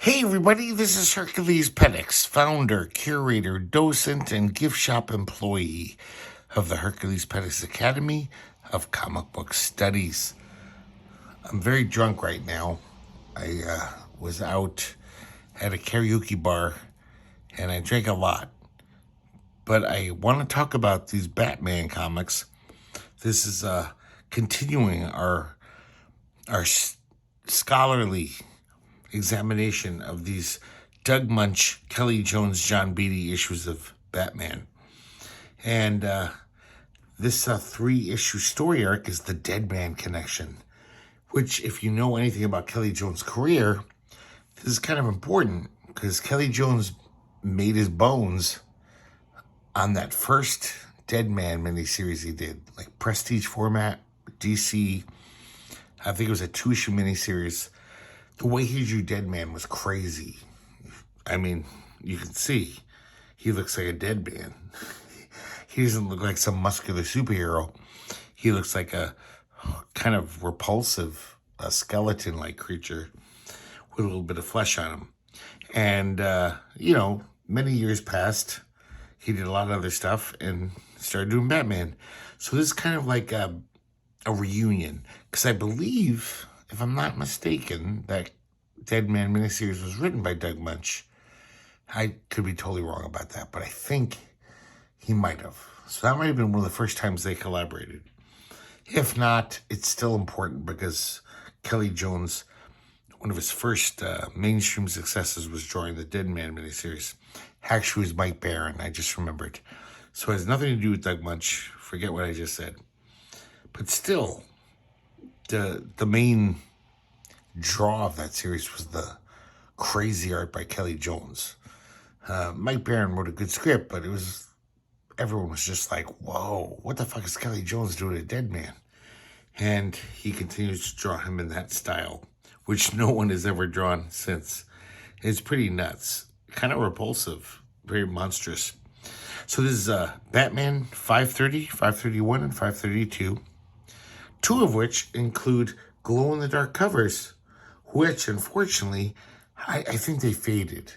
Hey everybody, this is herculespetix, founder, curator, docent, and gift shop employee of the herculespetix Academy of Comic Book Studies. I'm very drunk right now. I was out at a karaoke bar and I drank a lot. But I want to talk about these Batman comics. This is continuing our scholarly examination of these Doug Munch, Kelly Jones, John Beatty issues of Batman. And this 3-issue story arc is the Deadman Connection, which, if you know anything about Kelly Jones' career, this is kind of important because Kelly Jones made his bones on that first Deadman miniseries he did, like prestige format, DC. I think it was a 2-issue miniseries. The way he drew Deadman was crazy. I mean, you can see he looks like a dead man. He doesn't look like some muscular superhero. He looks like a kind of repulsive, skeleton-like creature with a little bit of flesh on him. And, many years passed. He did a lot of other stuff and started doing Batman. So this is kind of like a reunion. Because I believe, if I'm not mistaken, that Deadman miniseries was written by Doug Munch. I could be totally wrong about that, but I think he might have. So that might have been one of the first times they collaborated. If not, it's still important because Kelly Jones, one of his first mainstream successes was drawing the Deadman miniseries. Actually, it was Mike Baron, I just remembered. So it has nothing to do with Doug Munch. Forget what I just said. But still, the main draw of that series was the crazy art by Kelly Jones. Mike Baron wrote a good script, but everyone was just like, whoa, what the fuck is Kelly Jones doing to Deadman? And he continues to draw him in that style, which no one has ever drawn since. It's pretty nuts, kind of repulsive, very monstrous. So this is Batman 530, 531, and 532, 2 of which include glow-in-the-dark covers, which, unfortunately, I think they faded.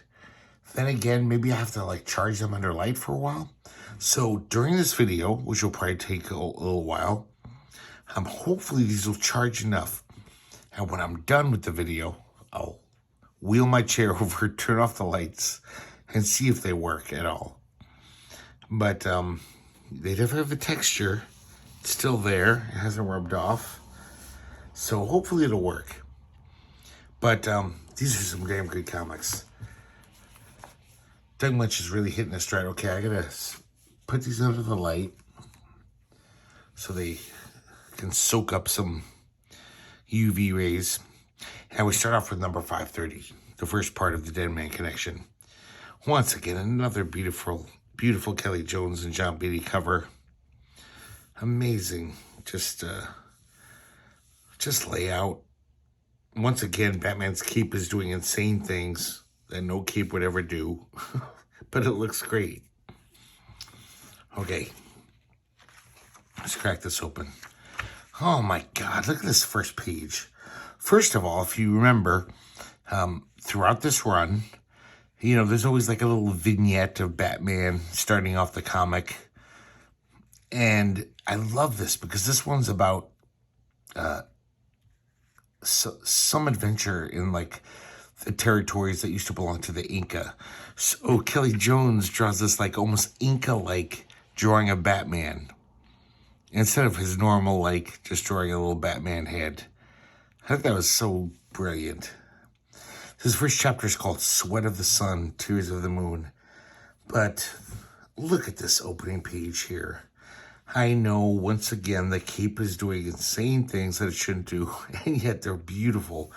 Then again, maybe I have to, charge them under light for a while. So during this video, which will probably take a little while, hopefully these will charge enough. And when I'm done with the video, I'll wheel my chair over, turn off the lights, and see if they work at all. But they definitely have the texture. It's still there. It hasn't rubbed off. So hopefully it'll work. But these are some damn good comics. Doug Munch is really hitting the stride. Okay, I gotta put these under the light so they can soak up some UV rays. And we start off with number 530, the first part of the Deadman Connection. Once again, another beautiful, beautiful Kelly Jones and John Beatty cover. Amazing, just layout. Once again, Batman's cape is doing insane things that no cape would ever do, but it looks great. Okay, let's crack this open. Oh my God, look at this first page. First of all, if you remember, throughout this run, there's always like a little vignette of Batman starting off the comic. And I love this because this one's about some adventure in the territories that used to belong to the Inca. So Kelly Jones draws this almost Inca-like drawing of Batman instead of his normal just drawing a little Batman head. I think that was so brilliant. His first chapter is called Sweat of the Sun, Tears of the Moon. But look at this opening page here. I know, once again, the cape is doing insane things that it shouldn't do, and yet they're beautiful.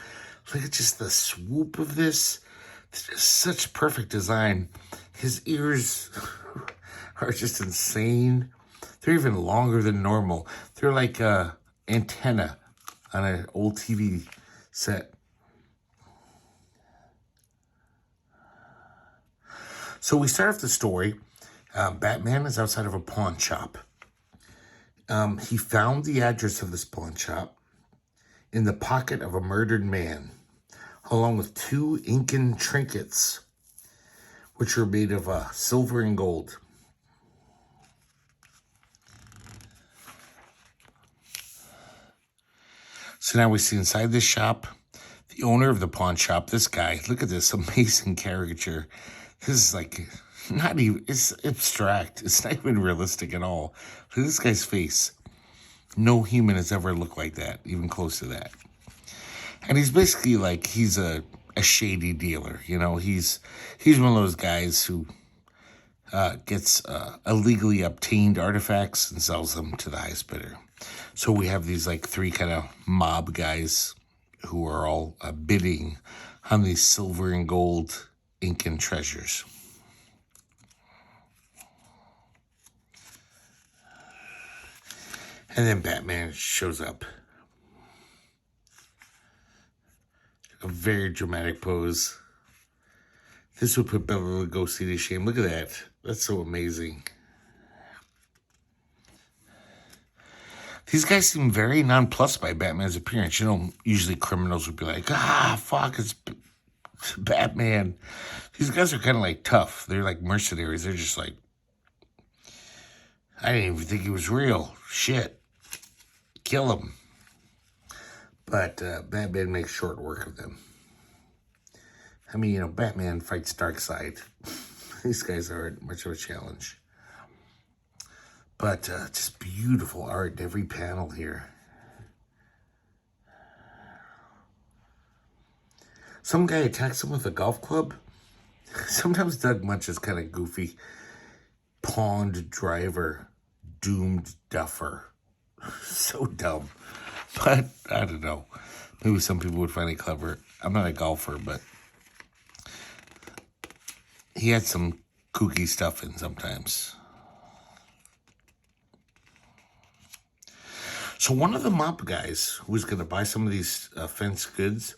Look at just the swoop of this. It's just such perfect design. His ears are just insane. They're even longer than normal. They're like an antenna on an old TV set. So we start off the story. Batman is outside of a pawn shop. He found the address of this pawn shop in the pocket of a murdered man. along with 2 Incan trinkets, which are made of silver and gold. So now we see inside this shop, the owner of the pawn shop, this guy, look at this amazing caricature. This is like, not even, it's abstract. It's not even realistic at all. Look at this guy's face. No human has ever looked like that, even close to that. And he's basically like, he's a shady dealer, you know. He's one of those guys who gets illegally obtained artifacts and sells them to the highest bidder. So we have these like 3 kind of mob guys who are all bidding on these silver and gold Incan treasures. And then Batman shows up. A very dramatic pose. This would put Bela Lugosi to shame. Look at that. That's so amazing. These guys seem very nonplussed by Batman's appearance. You know, usually criminals would be like, fuck, it's Batman. These guys are kind of like tough. They're like mercenaries. They're just like, I didn't even think he was real. Shit. Kill him. But Batman makes short work of them. I mean, you know, Batman fights Darkseid. These guys aren't much of a challenge. But just beautiful art in every panel here. Some guy attacks him with a golf club. Sometimes Doug Munch is kind of goofy. Pawned driver, doomed duffer. So dumb. But I don't know. Maybe some people would find it clever. I'm not a golfer, but he had some kooky stuff in sometimes. So one of the mob guys who was going to buy some of these fenced goods,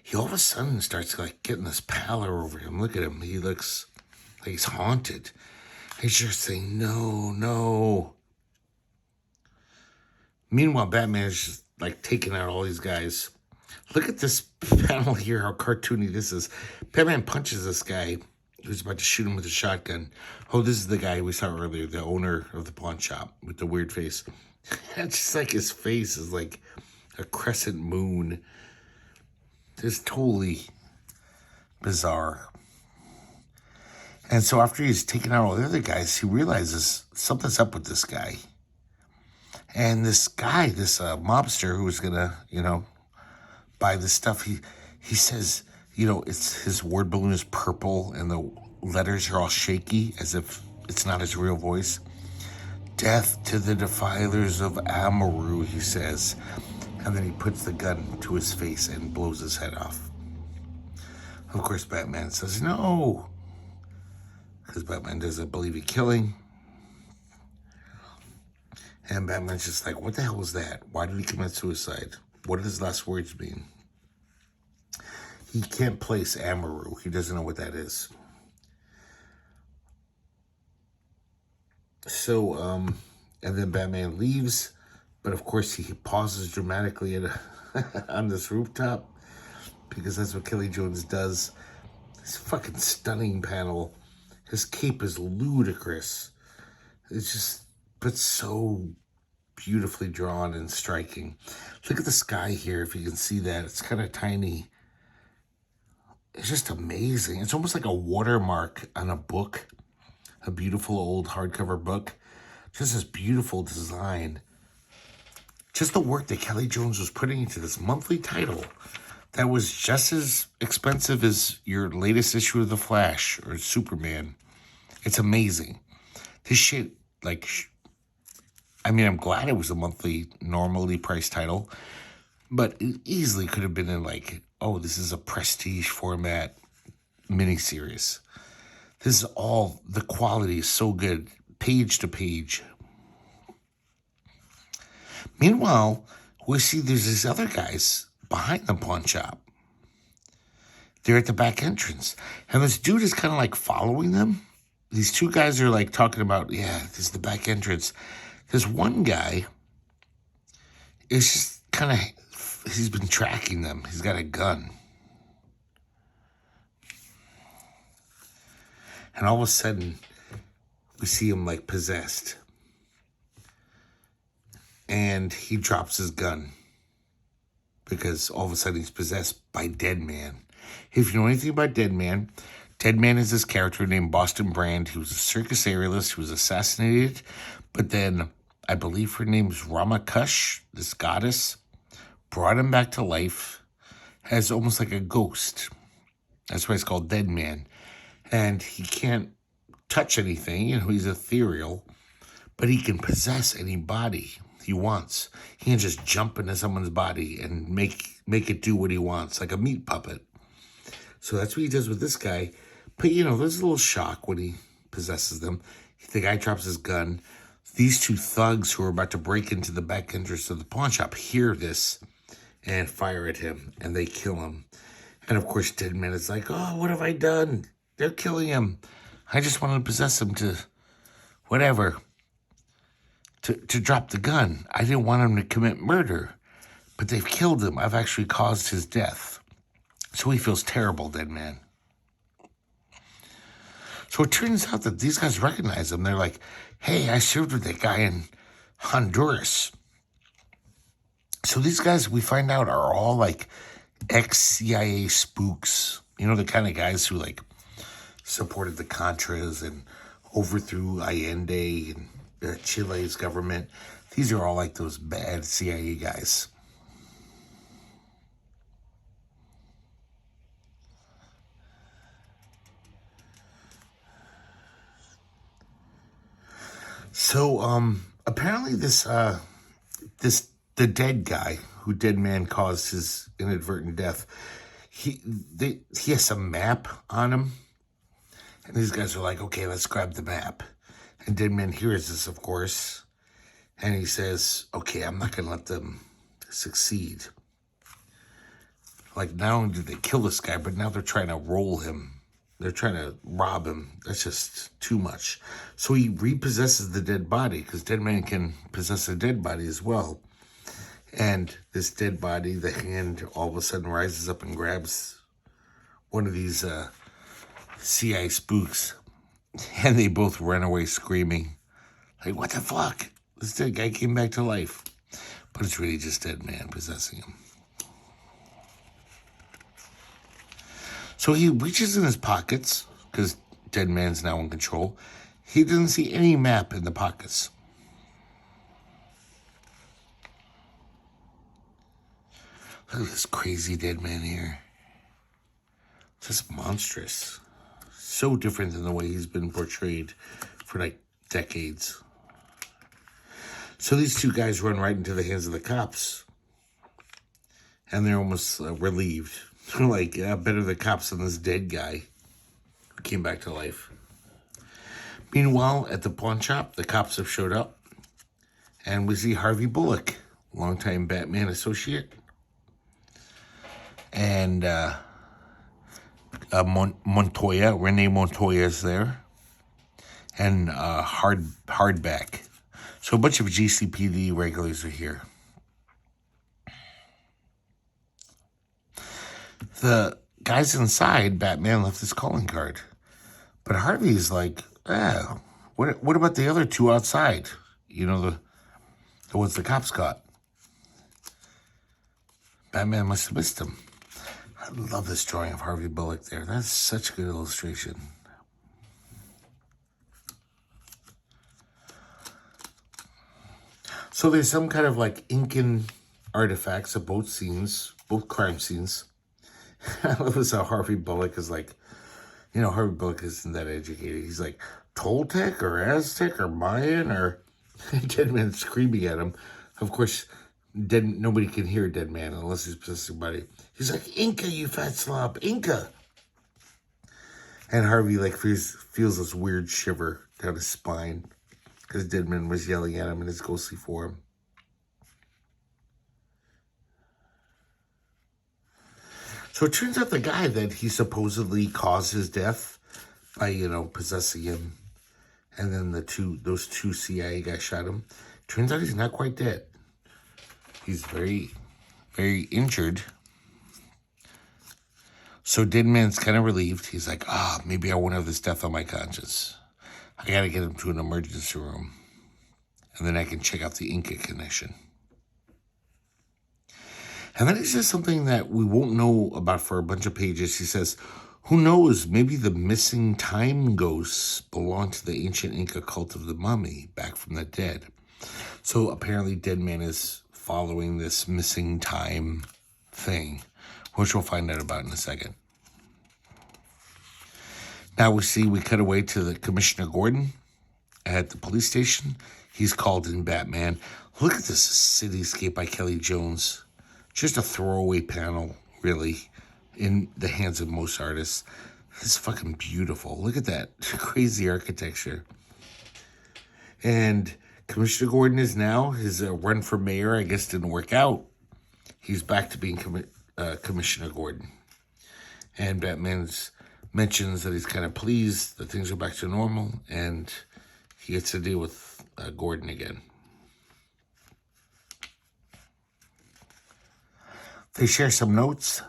he all of a sudden starts like getting this pallor over him. Look at him. He looks like he's haunted. He's just saying, no, no. Meanwhile, Batman is just like taking out all these guys. Look at this panel here, how cartoony this is. Batman punches this guy who's about to shoot him with a shotgun. Oh, this is the guy we saw earlier, the owner of the pawn shop with the weird face. It's just like his face is like a crescent moon. It's totally bizarre. And so after he's taken out all the other guys, he realizes something's up with this guy. And this guy, this mobster who was going to, you know, buy this stuff, he says, you know, his word balloon is purple and the letters are all shaky as if it's not his real voice. Death to the defilers of Amaru, he says. And then he puts the gun to his face and blows his head off. Of course, Batman says no, because Batman doesn't believe in killing. And Batman's just like, what the hell was that? Why did he commit suicide? What did his last words mean? He can't place Amaru. He doesn't know what that is. So, and then Batman leaves. But of course, he pauses dramatically on this rooftop. Because that's what Kelly Jones does. This fucking stunning panel. His cape is ludicrous. It's just, but so beautifully drawn and striking. Look at the sky here, if you can see that. It's kind of tiny. It's just amazing. It's almost like a watermark on a book. A beautiful old hardcover book. Just this beautiful design. Just the work that Kelly Jones was putting into this monthly title that was just as expensive as your latest issue of The Flash or Superman. It's amazing. This shit, like, I mean, I'm glad it was a monthly, normally priced title, but it easily could have been in like, oh, this is a prestige format miniseries. This is all, the quality is so good, page to page. Meanwhile, we see there's these other guys behind the pawn shop. They're at the back entrance. And this dude is kind of like following them. These two guys are like talking about, yeah, this is the back entrance. This one guy is just kind of, he's been tracking them. He's got a gun. And all of a sudden, we see him like possessed. And he drops his gun. Because all of a sudden he's possessed by Deadman. If you know anything about Deadman, Deadman is this character named Boston Brand. He was a circus aerialist. He was assassinated. But then, I believe her name's Ramakush, this goddess, brought him back to life as almost like a ghost. That's why it's called Deadman. And he can't touch anything. You know, he's ethereal. But he can possess any body he wants. He can just jump into someone's body and make it do what he wants, like a meat puppet. So that's what he does with this guy. But, you know, there's a little shock when he possesses them. The guy drops his gun. These two thugs who are about to break into the back entrance of the pawn shop hear this and fire at him, and they kill him. And, of course, Deadman is like, oh, what have I done? They're killing him. I just wanted to possess him to whatever. To drop the gun. I didn't want him to commit murder. But they've killed him. I've actually caused his death. So he feels terrible, Deadman. So it turns out that these guys recognize him. They're like, hey, I served with that guy in Honduras. So these guys, we find out, are all like ex-CIA spooks. You know, the kind of guys who like supported the Contras and overthrew Allende and Chile's government. These are all like those bad CIA guys. So apparently the dead guy who Deadman caused his inadvertent death, he has a map on him, and these guys are like, okay, let's grab the map. And Deadman hears this, of course, and he says, okay, I'm not going to let them succeed. Like, not only did they kill this guy, but now they're trying to roll him. They're trying to rob him. That's just too much. So he repossesses the dead body, because Deadman can possess a dead body as well. And this dead body, the hand all of a sudden rises up and grabs one of these CIA spooks. And they both run away screaming. Like, what the fuck? This dead guy came back to life. But it's really just Deadman possessing him. So he reaches in his pockets, because Deadman's now in control. He doesn't see any map in the pockets. Look at this crazy Deadman here. Just monstrous. So different than the way he's been portrayed for like decades. So these two guys run right into the hands of the cops. And they're almost relieved. They're like, yeah, better the cops than this dead guy who came back to life. Meanwhile, at the pawn shop, the cops have showed up. And we see Harvey Bullock, longtime Batman associate. And Renee Montoya's there. And Hardback. So a bunch of GCPD regulars are here. The guys inside, Batman left his calling card. But Harvey's like, what about the other two outside? You know, the ones the cops caught. Batman must have missed them. I love this drawing of Harvey Bullock there. That's such a good illustration. So there's some kind of like Incan artifacts of both scenes, both crime scenes. I love this how Harvey Bullock is like, you know, Harvey Bullock isn't that educated. He's like, Toltec or Aztec or Mayan or Deadman screaming at him. Of course, nobody can hear Deadman unless he's possessed somebody. He's like, Inca, you fat slob, Inca. And Harvey like feels this weird shiver down his spine because Deadman was yelling at him in his ghostly form. So it turns out the guy that he supposedly caused his death by, you know, possessing him, and then those two CIA guys shot him. Turns out he's not quite dead. He's very, very injured. So Deadman's kind of relieved. He's like, maybe I won't have this death on my conscience. I got to get him to an emergency room. And then I can check out the Inca connection. And then he says something that we won't know about for a bunch of pages. He says, who knows, maybe the missing time ghosts belong to the ancient Inca cult of the mummy back from the dead. So apparently Deadman is following this missing time thing, which we'll find out about in a second. Now we cut away to the Commissioner Gordon at the police station. He's called in Batman. Look at this cityscape by Kelly Jones. Just a throwaway panel, really, in the hands of most artists. It's fucking beautiful. Look at that crazy architecture. And Commissioner Gordon is now, his run for mayor, I guess, didn't work out. He's back to being Commissioner Gordon. And Batman mentions that he's kind of pleased that things are back to normal, and he gets to deal with Gordon again. They share some notes,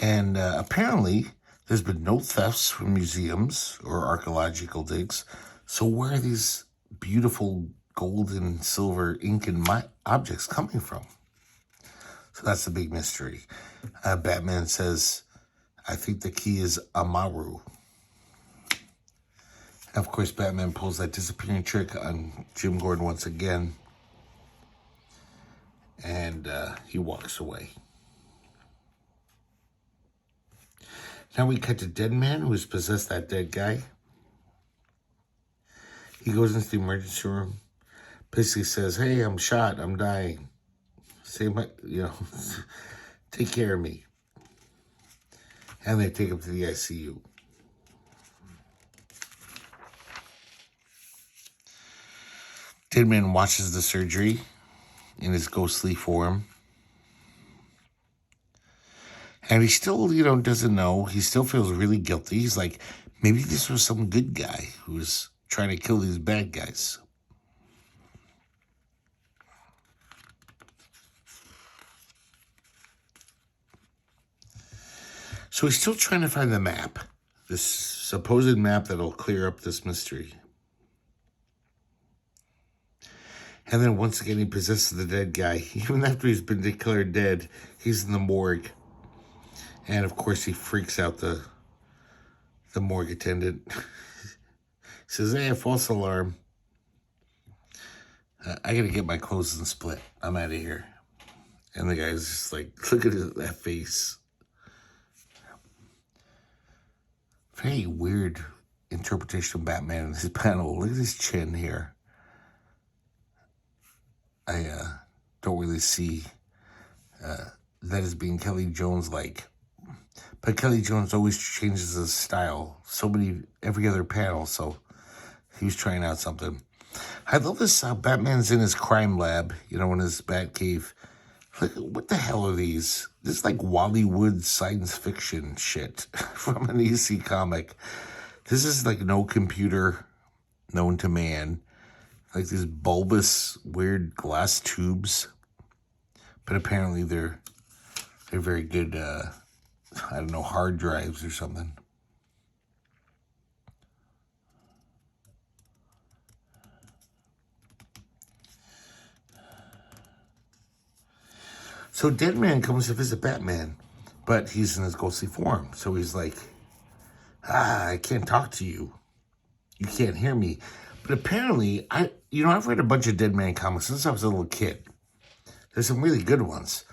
and apparently there's been note thefts from museums or archaeological digs. So where are these beautiful gold and silver ink and objects coming from? So that's the big mystery. Batman says, I think the key is Amaru. And of course, Batman pulls that disappearing trick on Jim Gordon once again. And he walks away. Now we cut to Deadman, who's possessed that dead guy. He goes into the emergency room, basically says, hey, I'm shot, I'm dying. Take care of me. And they take him to the ICU. Deadman watches the surgery in his ghostly form. And he still, doesn't know. He still feels really guilty. He's like, maybe this was some good guy who was trying to kill these bad guys. So he's still trying to find the map, this supposed map that'll clear up this mystery. And then once again, he possesses the dead guy. Even after he's been declared dead, he's in the morgue. And of course, he freaks out the morgue attendant. He says, hey, false alarm. I got to get my clothes and split. I'm out of here. And the guy's just like, look at that face. Very weird interpretation of Batman in his panel. Look at his chin here. I don't really see that as being Kelly Jones-like. But Kelly Jones always changes his style. Every other panel, so he was trying out something. I love this, Batman's in his crime lab, in his Bat cave. Look, what the hell are these? This is like Wally-Wood science fiction shit from an EC comic. This is like no computer known to man. Like these bulbous, weird glass tubes. But apparently they're very good, hard drives or something. So Deadman comes to visit Batman, but he's in his ghostly form. So he's like, I can't talk to you. You can't hear me. But apparently, I've read a bunch of Deadman comics since I was a little kid. There's some really good ones.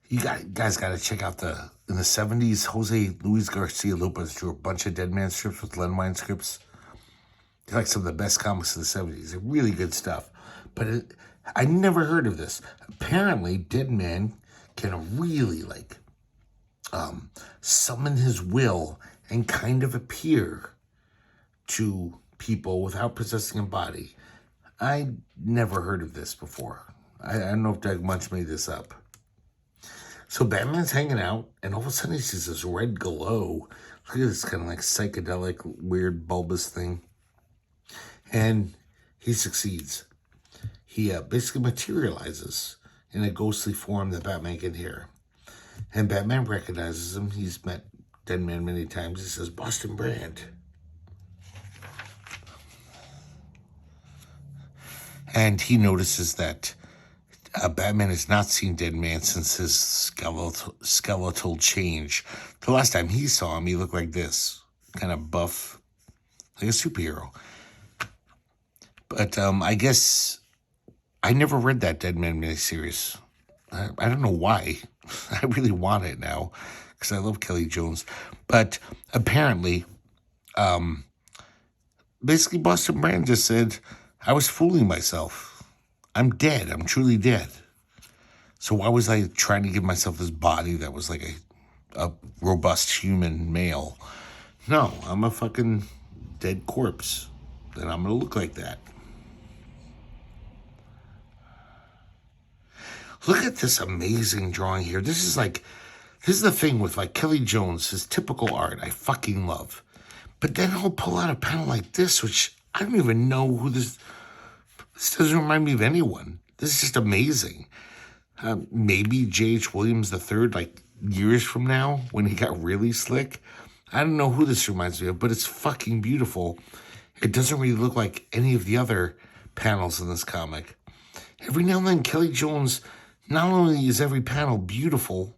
You guys got to check out in the 70s, Jose Luis Garcia Lopez drew a bunch of Deadman strips with Landmine scripts. They're like some of the best comics of the 70s. They're really good stuff. But I never heard of this. Apparently, Deadman can really summon his will and kind of appear to people without possessing a body. I never heard of this before. I don't know if Doug Munch made this up. So Batman's hanging out, and all of a sudden he sees this red glow. Look at this kind of like psychedelic, weird, bulbous thing. And he succeeds. He basically materializes in a ghostly form that Batman can hear. And Batman recognizes him. He's met Deadman many times. He says, Boston Brand. And he notices that Batman has not seen Deadman since his skeletal change. The last time he saw him, he looked like this. Kind of buff, like a superhero. But I guess I never read that Deadman miniseries. I don't know why. I really want it now because I love Kelly Jones. But apparently, basically Boston Brand just said, I was fooling myself. I'm dead. I'm truly dead. So why was I trying to give myself this body that was like a robust human male? No, I'm a fucking dead corpse. And I'm going to look like that. Look at this amazing drawing here. This is the thing with like Kelly Jones, his typical art I fucking love. But then he'll pull out a panel like this, which I don't even know who this doesn't remind me of anyone. This is just amazing. Maybe J.H. Williams III, like years from now, when he got really slick. I don't know who this reminds me of, but it's fucking beautiful. It doesn't really look like any of the other panels in this comic. Every now and then, Kelly Jones, not only is every panel beautiful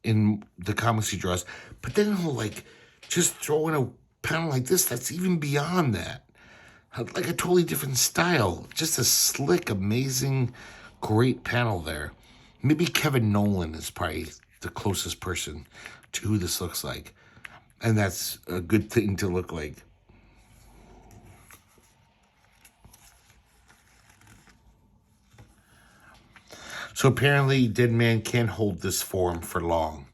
in the comics he draws, but then he'll like just throw in a panel like this that's even beyond that. Like a totally different style. Just a slick, amazing, great panel there. Maybe Kevin Nolan is probably the closest person to who this looks like. And that's a good thing to look like. So apparently Deadman can't hold this form for long.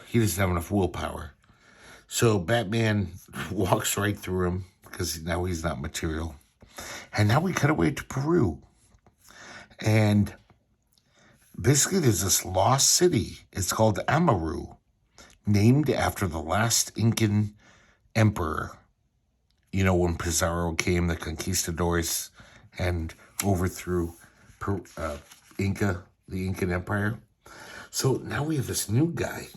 He doesn't have enough willpower. So Batman walks right through him because now he's not material. And now we cut away to Peru. And basically there's this lost city. It's called Amaru, named after the last Incan emperor. You know, when Pizarro came, the conquistadors, and overthrew the Incan Empire. So now we have this new guy,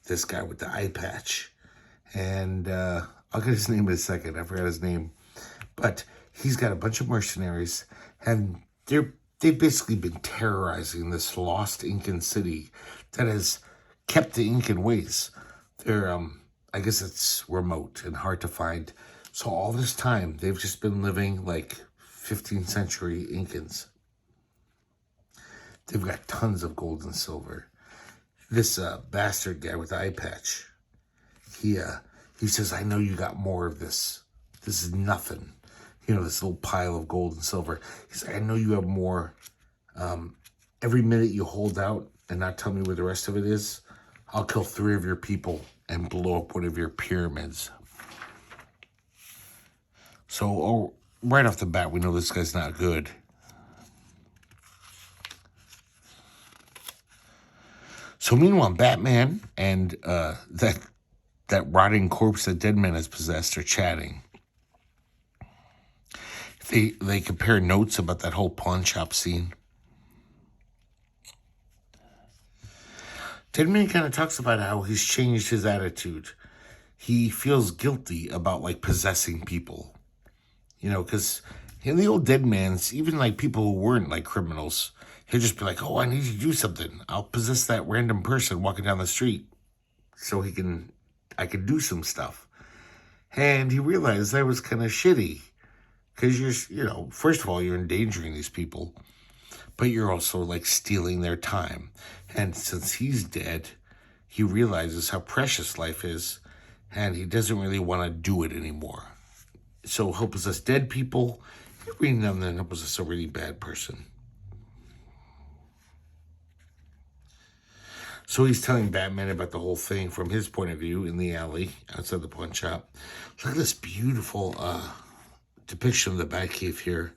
this guy with the eye patch. And I'll get his name in a second. I forgot his name. But he's got a bunch of mercenaries. And they've basically been terrorizing this lost Incan city that has kept the Incan ways. They're, I guess it's remote and hard to find. So all this time, they've just been living like 15th century Incans. They've got tons of gold and silver. This bastard guy with the eye patch, he says, I know you got more of this. This is nothing. You know, this little pile of gold and silver. He's like, I know you have more. Every minute you hold out and not tell me where the rest of it is, I'll kill 3 of your people and blow up one of your pyramids. So right off the bat, we know this guy's not good. So meanwhile, Batman and that rotting corpse that Deadman has possessed are chatting. They compare notes about that whole pawn shop scene. Deadman kind of talks about how he's changed his attitude. He feels guilty about like possessing people. You know, because in the old Deadmans, even like people who weren't like criminals, he'll just be like, oh, I need you to do something. I'll possess that random person walking down the street so I can do some stuff. And he realized that was kind of shitty because first of all, you're endangering these people, but you're also like stealing their time. And since he's dead, he realizes how precious life is and he doesn't really want to do it anymore. So he'll possess dead people. Every now and then he'll possess a really bad person. So he's telling Batman about the whole thing from his point of view in the alley outside the pawn shop. Look at this beautiful depiction of the Batcave here.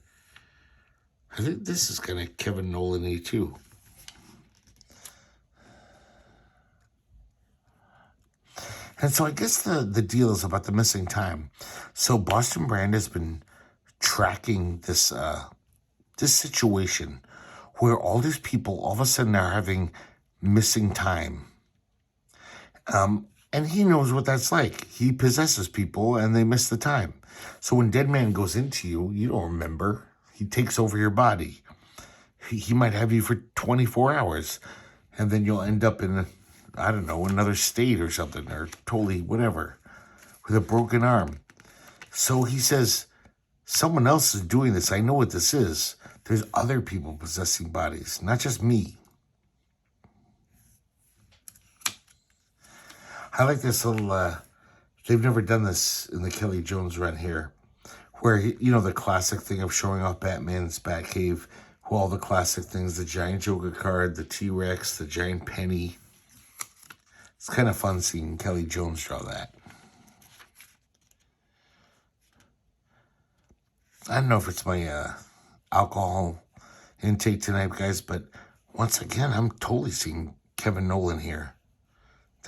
I think this is kind of Kevin Nolan-y too. And so I guess the deal is about the missing time. So Boston Brand has been tracking this situation where all these people all of a sudden are having missing time And he knows what that's like. He possesses people and they miss the time. So when Deadman goes into you, you don't remember. He takes over your body. He might have you for 24 hours. And then you'll end up in, I don't know, another state or something, or totally whatever, with a broken arm. So he says, someone else is doing this. I know what this is. There's other people possessing bodies, not just me. I like this little, they've never done this in the Kelly Jones run here, where, you know, the classic thing of showing off Batman's Batcave, all the classic things, the giant Joker card, the T-Rex, the giant penny. It's kind of fun seeing Kelly Jones draw that. I don't know if it's my alcohol intake tonight, guys, but once again, I'm totally seeing Kevin Nolan here.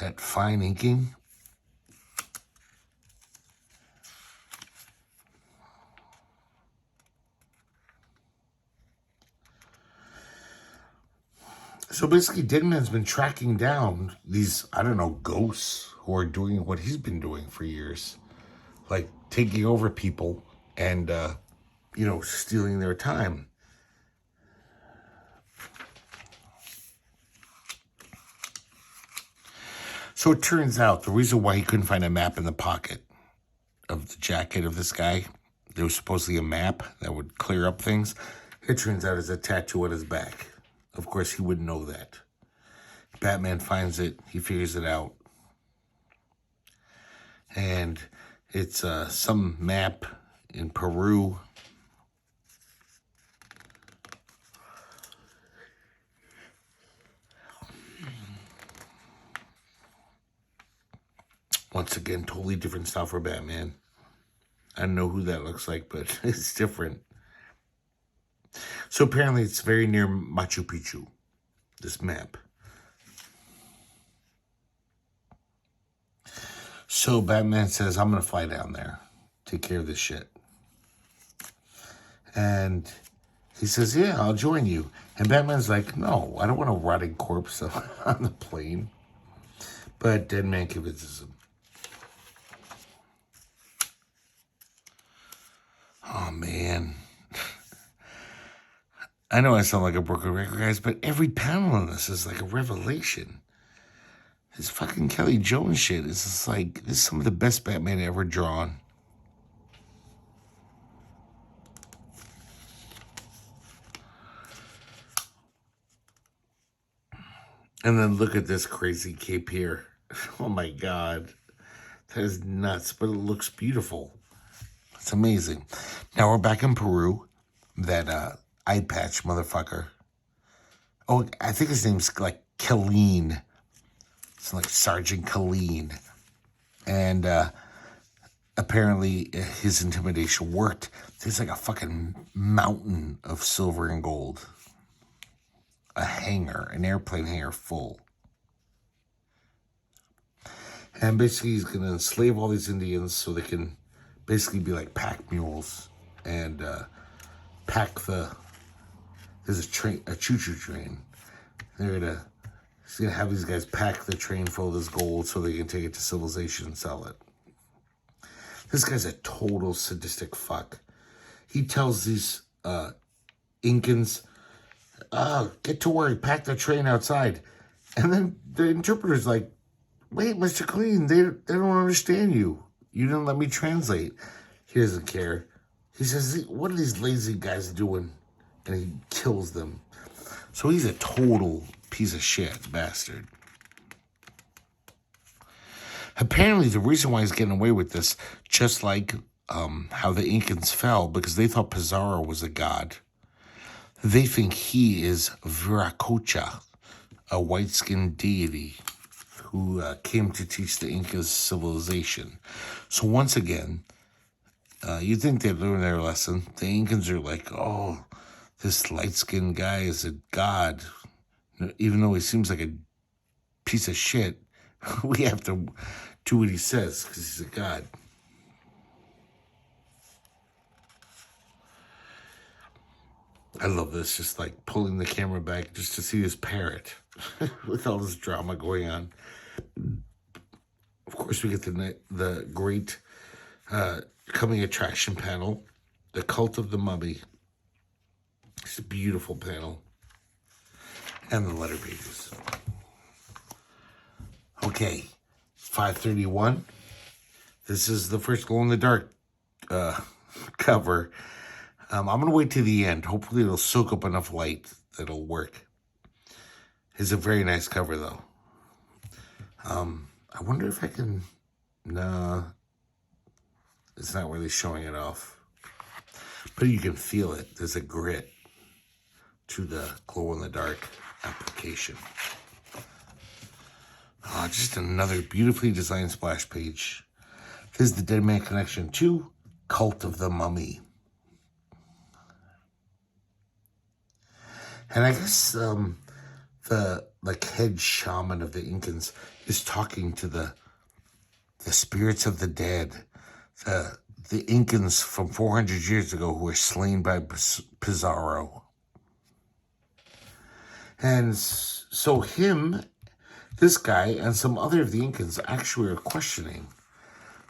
That fine inking. So basically, Deadman's been tracking down these, I don't know, ghosts who are doing what he's been doing for years. Like taking over people and, you know, stealing their time. So it turns out the reason why he couldn't find a map in the pocket of the jacket of this guy, there was supposedly a map that would clear up things. It turns out it's a tattoo on his back. Of course, he wouldn't know that. Batman finds it. He figures it out. And it's some map in Peru. Once again, totally different style for Batman. I don't know who that looks like, but it's different. So apparently it's very near Machu Picchu, this map. So Batman says, I'm going to fly down there, take care of this shit. And he says, yeah, I'll join you. And Batman's like, no, I don't want a rotting corpse on the plane. But Deadman convinces him. Oh, man. I know I sound like a broken record, guys, but every panel in this is like a revelation. This fucking Kelly Jones shit is just like, this is some of the best Batman ever drawn. And then look at this crazy cape here. Oh my God. That is nuts, but it looks beautiful. It's amazing. Now we're back in Peru. That eye patch motherfucker. Oh, I think his name's like Colleen. It's like Sergeant Colleen. And apparently his intimidation worked. There's like a fucking mountain of silver and gold. A hangar, an airplane hangar full. And basically he's going to enslave all these Indians so they can basically be like pack mules and pack there's a train, a choo-choo train. He's gonna have these guys pack the train full of this gold so they can take it to civilization and sell it. This guy's a total sadistic fuck. He tells these Incans, get to work, pack the train outside. And then the interpreter's like, wait, Mr. Clean, they don't understand you. You didn't let me translate. He doesn't care. He says, what are these lazy guys doing? And he kills them. So he's a total piece of shit bastard. Apparently, the reason why he's getting away with this, just like how the Incans fell, because they thought Pizarro was a god. They think he is Viracocha, a white-skinned deity who came to teach the Incas civilization. So once again, you think they've learned their lesson. The Incans are like, oh, this light-skinned guy is a god. Even though he seems like a piece of shit, we have to do what he says because he's a god. I love this, just like pulling the camera back just to see this parrot with all this drama going on. Of course, we get the great coming attraction panel, The Cult of the Mummy. It's a beautiful panel. And the letter pages. Okay, 531. This is the first glow-in-the-dark cover. I'm going to wait to the end. Hopefully it'll soak up enough light that it'll work. It's a very nice cover, though. I wonder if I can... No, it's not really showing it off. But you can feel it. There's a grit to the glow-in-the-dark application. Just another beautifully designed splash page. This is the Deadman Connection 2, Cult of the Mummy. And I guess the head shaman of the Incans is talking to the spirits of the dead, the Incans from 400 years ago who were slain by Pizarro. And so this guy, and some other of the Incans actually are questioning.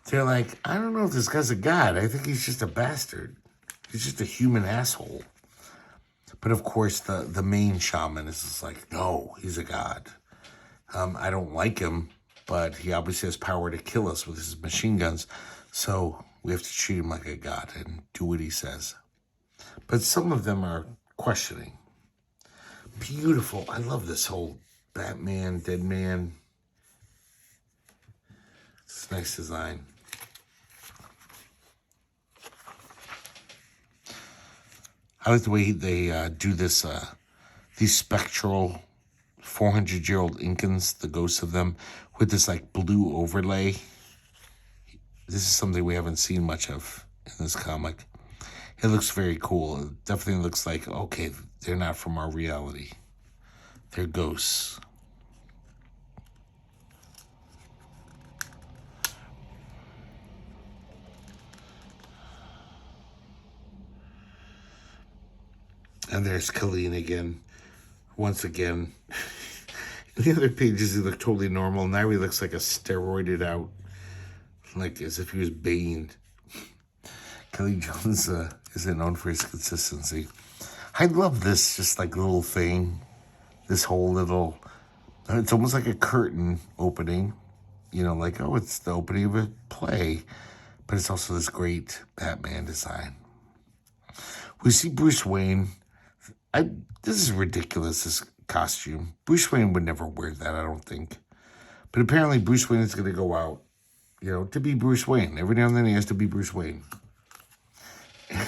They're like, I don't know if this guy's a god. I think he's just a bastard. He's just a human asshole. But of course, the main shaman is just like, no, he's a god. I don't like him, but he obviously has power to kill us with his machine guns. So we have to treat him like a god and do what he says. But some of them are questioning. Beautiful. I love this whole Batman, Deadman. It's a nice design. I like the way they do this, these spectral 400-year-old Incans, the ghosts of them, with this like blue overlay. This is something we haven't seen much of in this comic. It looks very cool. It definitely looks like, okay, they're not from our reality. They're ghosts. And there's Colleen again. Once again. The other pages, he looked totally normal. Now he looks like a steroided out, like as if he was baned. Kelly Jones isn't known for his consistency. I love this, just like little thing. This whole little, it's almost like a curtain opening. You know, like, oh, it's the opening of a play. But it's also this great Batman design. We see Bruce Wayne. This is ridiculous, this costume. Bruce Wayne would never wear that, I don't think. But apparently Bruce Wayne is going to go out, to be Bruce Wayne. Every now and then he has to be Bruce Wayne.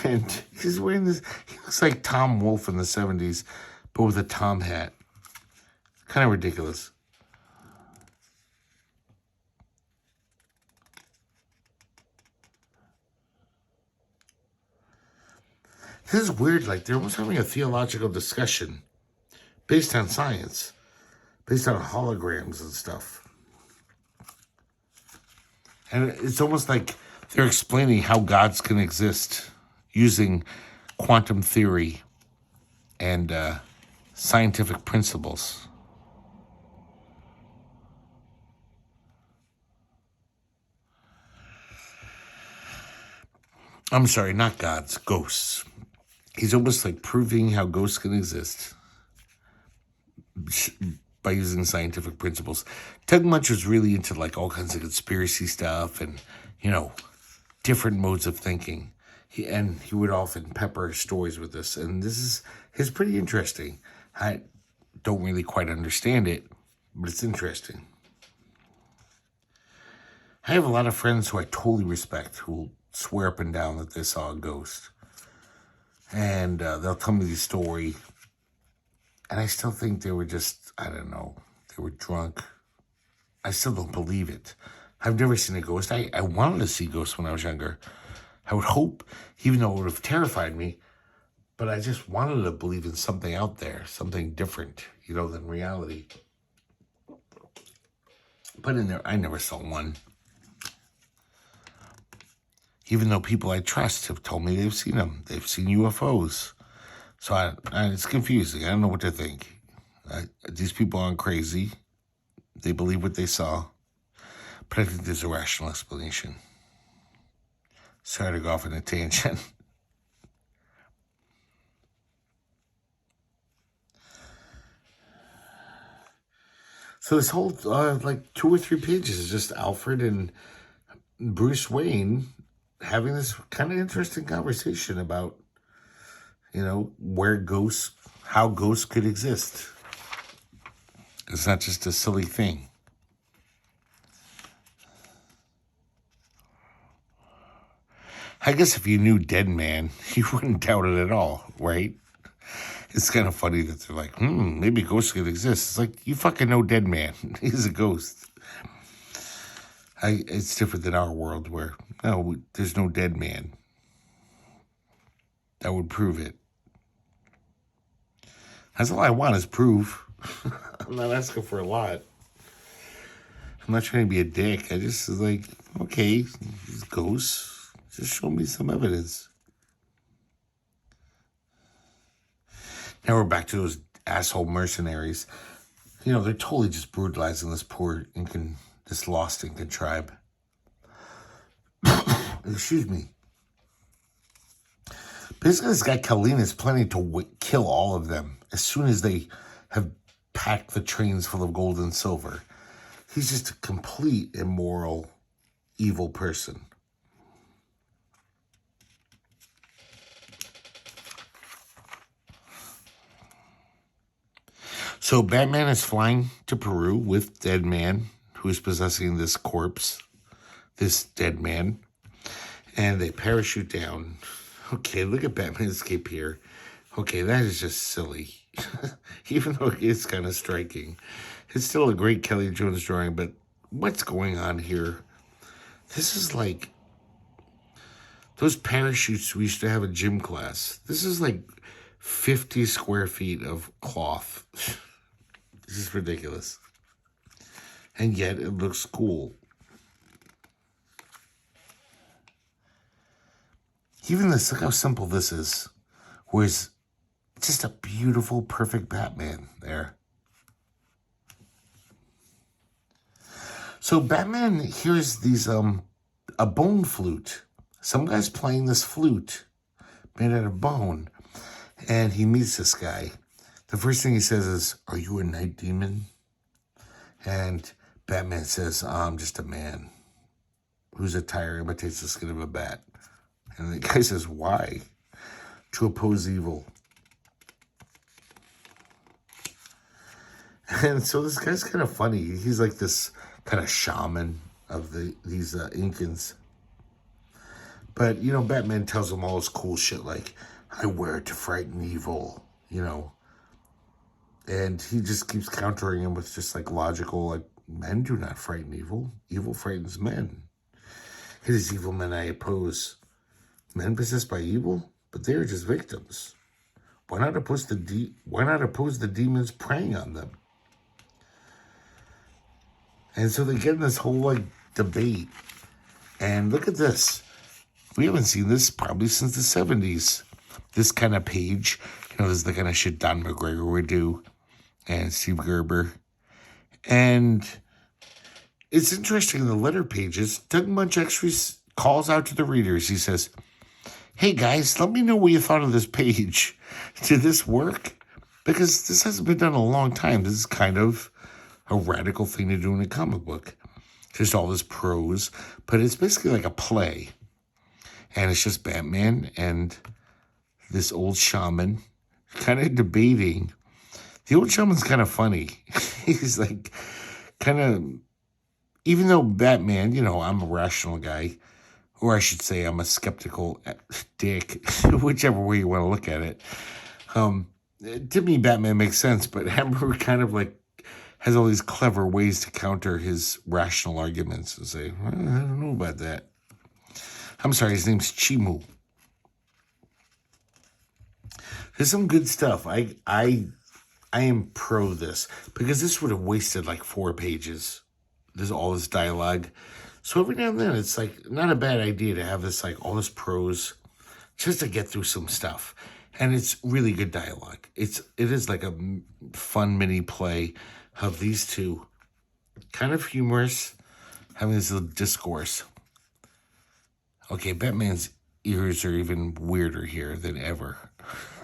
And he's wearing this, he looks like Tom Wolfe in the 70s, but with a Tom hat. Kind of ridiculous. This is weird, like they're almost having a theological discussion based on science, based on holograms and stuff. And it's almost like they're explaining how gods can exist using quantum theory and scientific principles. I'm sorry, not gods, ghosts. He's almost like proving how ghosts can exist by using scientific principles. Ted Munch was really into like all kinds of conspiracy stuff and, different modes of thinking. He would often pepper stories with this. And this is pretty interesting. I don't really quite understand it, but it's interesting. I have a lot of friends who I totally respect who swear up and down that they saw a ghost. And they'll tell me the story. And I still think they were just, I don't know, they were drunk. I still don't believe it. I've never seen a ghost. I wanted to see ghosts when I was younger. I would hope, even though it would have terrified me, but I just wanted to believe in something out there, something different, than reality. But in there, I never saw one. Even though people I trust have told me they've seen them. They've seen UFOs. So it's confusing. I don't know what to think. These people aren't crazy. They believe what they saw. But I think there's a rational explanation. Sorry to go off on a tangent. So this whole, 2 or 3 pages is just Alfred and Bruce Wayne having this kind of interesting conversation about, how ghosts could exist. It's not just a silly thing. I guess if you knew Deadman, you wouldn't doubt it at all, right? It's kind of funny that they're like, maybe ghosts could exist. It's like, you fucking know Deadman. He's a ghost. It's different than our world where, no, there's no dead man. That would prove it. That's all I want is proof. I'm not asking for a lot. I'm not trying to be a dick. I just was like, okay, these ghosts. Just show me some evidence. Now we're back to those asshole mercenaries. They're totally just brutalizing this poor this lost Incan tribe. Excuse me. Basically, this guy Kalina is planning to kill all of them as soon as they have packed the trains full of gold and silver. He's just a complete immoral, evil person. So Batman is flying to Peru with Deadman, who is possessing this corpse, this dead man, and they parachute down. Okay, look at Batman's escape here. Okay, that is just silly. Even though it is kind of striking. It's still a great Kelly Jones drawing, but what's going on here? This is like those parachutes we used to have in gym class. This is like 50 square feet of cloth. This is ridiculous. And yet it looks cool. Even this, look how simple this is. Whereas just a beautiful, perfect Batman there. So Batman hears these, a bone flute. Some guy's playing this flute made out of bone. And he meets this guy. The first thing he says is, "Are you a night demon?" And Batman says, "I'm just a man whose attire imitates the skin of a bat." And the guy says, "Why?" "To oppose evil." And so this guy's kind of funny. He's like this kind of shaman of these Incans. But, Batman tells him all this cool shit like, "I wear it to frighten evil," And he just keeps countering him with just like logical, like, men do not frighten evil. Evil frightens men. It is evil men I oppose. Men possessed by evil, but they are just victims. Why not oppose the demons preying on them? And so they get in this whole debate. And look at this. We haven't seen this probably since the 70s. This kind of page. This is the kind of shit Don McGregor would do. And Steve Gerber. And it's interesting in the letter pages, Doug Munch actually calls out to the readers. He says, "Hey guys, let me know what you thought of this page. Did this work? Because this hasn't been done in a long time. This is kind of a radical thing to do in a comic book. Just all this prose, but it's basically like a play. And it's just Batman and this old shaman kind of debating. The old shaman's kind of funny. He's like kind of, even though Batman, I'm a rational guy, or I should say I'm a skeptical dick, whichever way you want to look at it. To me, Batman makes sense, but Hammer kind of has all these clever ways to counter his rational arguments and say, "Well, I don't know about that." I'm sorry, his name's Chimu. There's some good stuff. I am pro this, because this would have wasted 4 pages. There's all this dialogue. So every now and then, it's not a bad idea to have this all this prose just to get through some stuff. And it's really good dialogue. It is like a fun mini play of these two, kind of humorous, having this little discourse. Okay, Batman's ears are even weirder here than ever.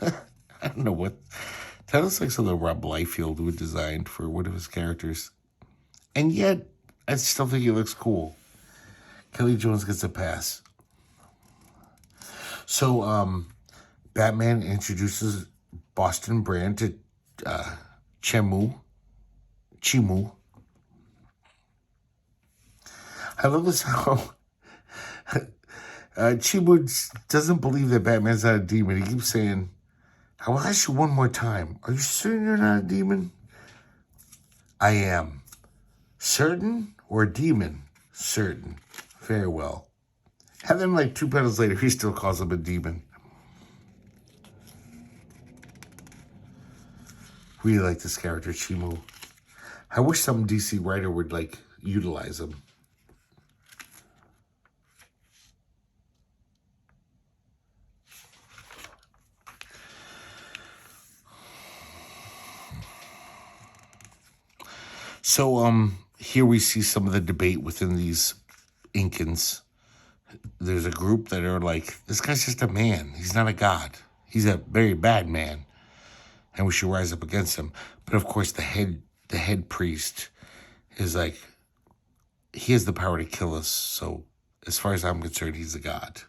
I don't know what. That looks like something Rob Liefeld would design for one of his characters. And yet, I still think it looks cool. Kelly Jones gets a pass. So, Batman introduces Boston Brand to Chimu. I love this how Chimu doesn't believe that Batman's not a demon. He keeps saying, I will ask you one more time. Are you certain you're not a demon? I am. Certain or a demon? Certain. Very well. And then like 2 panels later, he still calls him a demon. Really like this character, Chimu. I wish some DC writer would like utilize him. So, here we see some of the debate within these Incans. There's a group that are like, this guy's just a man. He's not a god. He's a very bad man. And we should rise up against him. But of course, the head priest is like, he has the power to kill us. So as far as I'm concerned, he's a god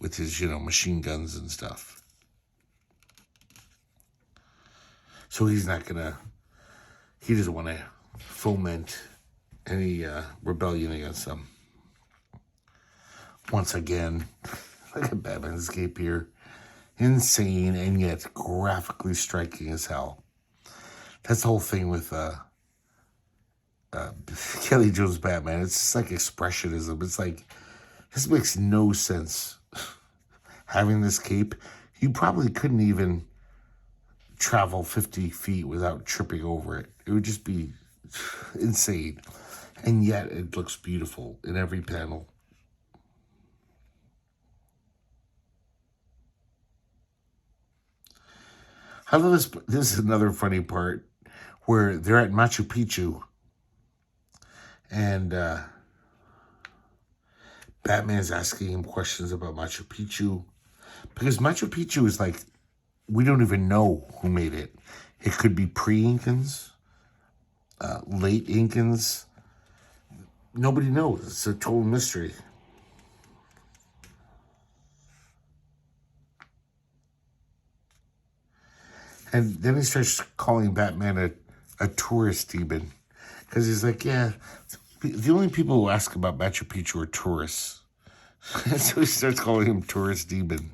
with his, machine guns and stuff. So he doesn't want to foment any rebellion against them. Once again, look at Batman's escape here. Insane and yet graphically striking as hell. That's the whole thing with Kelly Jones Batman. It's just like expressionism. It's like, this makes no sense. Having this cape, you probably couldn't even travel 50 feet without tripping over it. It would just be insane. And yet it looks beautiful in every panel. I love this. This is another funny part where they're at Machu Picchu and Batman's asking him questions about Machu Picchu because Machu Picchu is like, we don't even know who made it. It could be pre-Incans, late Incans. Nobody knows. It's a total mystery. And then he starts calling Batman a tourist demon. Because he's like, yeah, the only people who ask about Machu Picchu are tourists. And so he starts calling him tourist demon.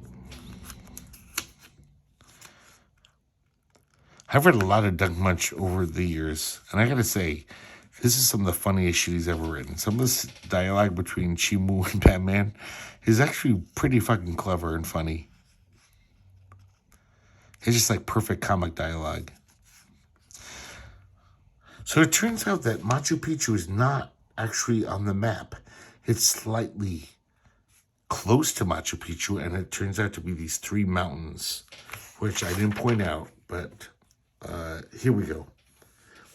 I've read a lot of Doug Munch over the years. And I got to say, this is some of the funniest shit he's ever written. Some of this dialogue between Chimu and Batman is actually pretty fucking clever and funny. It's just like perfect comic dialogue. So it turns out that Machu Picchu is not actually on the map. It's slightly close to Machu Picchu, and it turns out to be these 3 mountains, which I didn't point out, but here we go.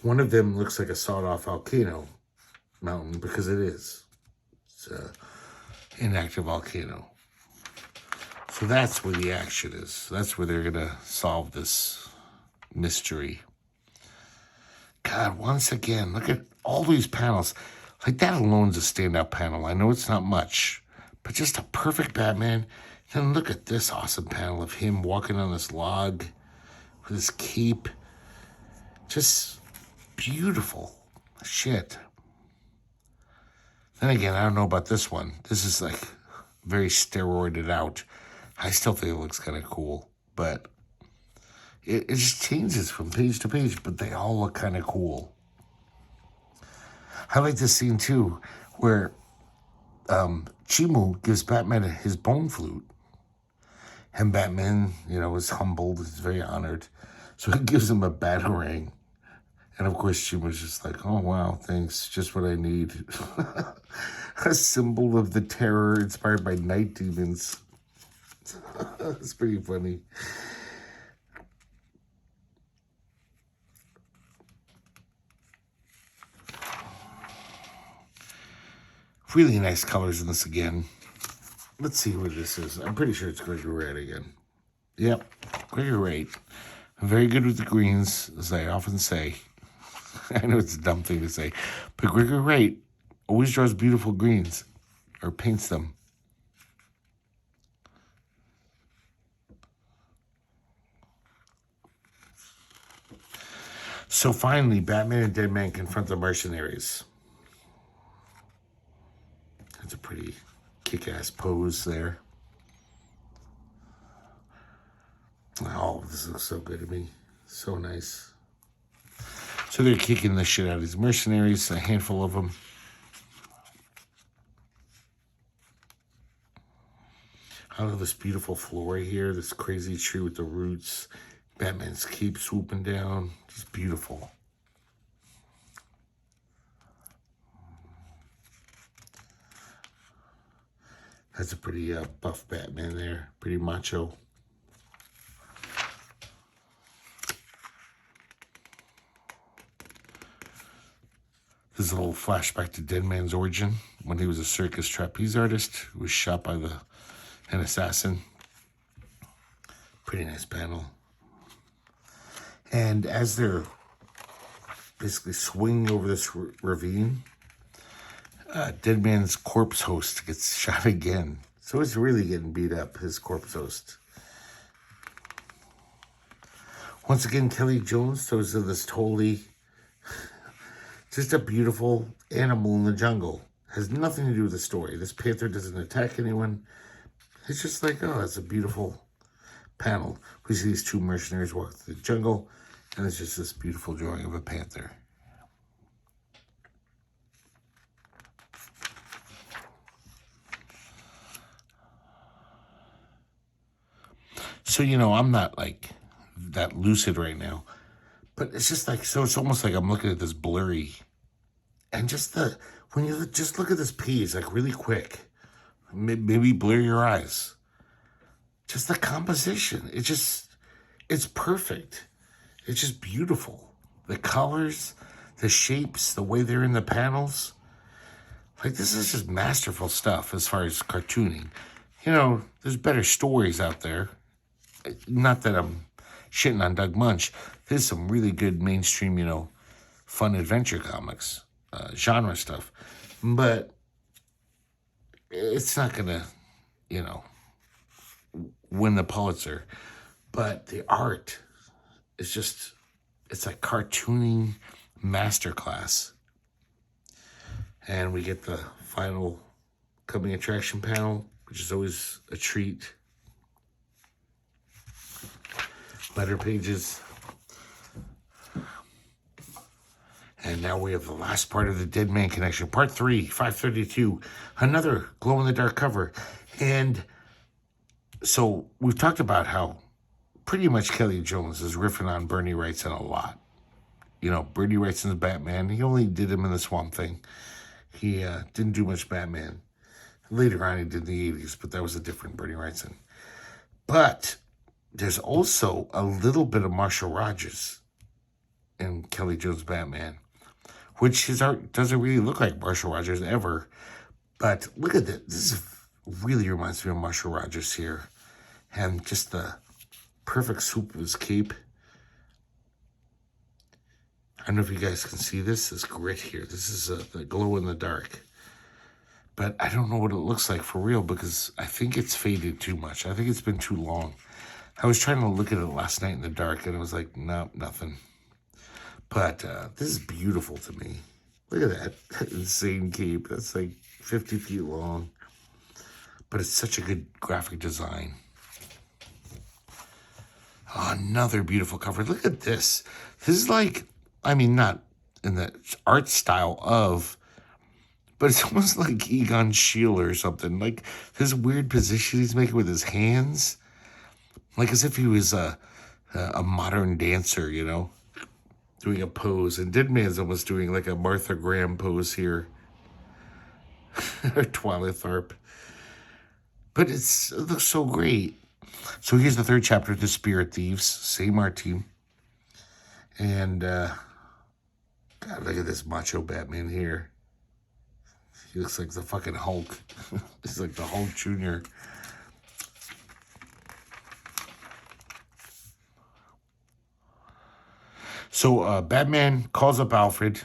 One of them looks like a sawed-off volcano mountain, because it is. It's an inactive volcano. So that's where the action is. That's where they're going to solve this mystery. God, once again, look at all these panels. Like, that alone is a standout panel. I know it's not much, but just a perfect Batman. Then look at this awesome panel of him walking on this log with his cape. Just beautiful shit. Then again, I don't know about this one. This is like very steroided out. I still think it looks kind of cool, but it just changes from page to page, but they all look kind of cool. I like this scene, too, where Chimu gives Batman his bone flute, and Batman, is humbled, is very honored, so he gives him a batarang. And, of course, Chimu's just like, oh, wow, thanks, just what I need. A symbol of the terror inspired by night demons. It's pretty funny. Really nice colors in this again. Let's see what this is. I'm pretty sure it's Gregory again. Yep, Gregory. Very good with the greens, as I often say. I know it's a dumb thing to say, but Gregory always draws beautiful greens, or paints them. So finally, Batman and Deadman confront the mercenaries. That's a pretty kick-ass pose there. Oh, this looks so good to me. So nice. So they're kicking the shit out of these mercenaries, a handful of them. I love this beautiful flora here, this crazy tree with the roots. Batman's cape swooping down. Just beautiful. That's a pretty buff Batman there. Pretty macho. This is a little flashback to Deadman's origin when he was a circus trapeze artist who was shot by an assassin. Pretty nice panel. And as they're basically swinging over this ravine, Deadman's corpse host gets shot again. So he's really getting beat up, his corpse host. Once again, Kelly Jones throws in this totally just a beautiful animal in the jungle. Has nothing to do with the story. This panther doesn't attack anyone. It's just like, oh, it's a beautiful panel. We see these two mercenaries walk through the jungle, and it's just this beautiful drawing of a panther. So, I'm not like that lucid right now, but it's just like, so it's almost like I'm looking at this blurry. And just when you just look at this page, like really quick, maybe blur your eyes. Just the composition, it's perfect. It's just beautiful. The colors, the shapes, the way they're in the panels. Like, this is just masterful stuff as far as cartooning. There's better stories out there. Not that I'm shitting on Doug Munch. There's some really good mainstream, fun adventure comics, genre stuff. But it's not going to, win the Pulitzer. But the art is just, it's like cartooning masterclass. And we get the final coming attraction panel, which is always a treat. Letter pages. And now we have the last part of the Deadman Connection. Part 3, 532. Another glow-in-the-dark cover. And so we've talked about how pretty much Kelly Jones is riffing on Bernie Wrightson a lot. Bernie Wrightson's Batman. He only did him in the Swamp Thing. He didn't do much Batman. Later on he did in the 80s, but that was a different Bernie Wrightson. But there's also a little bit of Marshall Rogers in Kelly Jones' Batman, which his art doesn't really look like Marshall Rogers ever. But look at this. This really reminds me of Marshall Rogers here. And just the perfect swoop of his cape. I don't know if you guys can see this. This grit here. This is the glow in the dark. But I don't know what it looks like for real because I think it's faded too much. I think it's been too long. I was trying to look at it last night in the dark, and it was like, no, nothing. But this is beautiful to me. Look at that insane cape. That's like 50 feet long. But it's such a good graphic design. Oh, another beautiful cover. Look at this. This is like, not in the art style of, but it's almost like Egon Schiele or something. Like this weird position he's making with his hands. Like as if he was a modern dancer, doing a pose. And Deadman's almost doing like a Martha Graham pose here. Or Twyla Tharp. But it looks so great. So here's the third chapter of The Spirit Thieves. Same art team. And, God, look at this macho Batman here. He looks like the fucking Hulk. He's like the Hulk Jr. So Batman calls up Alfred,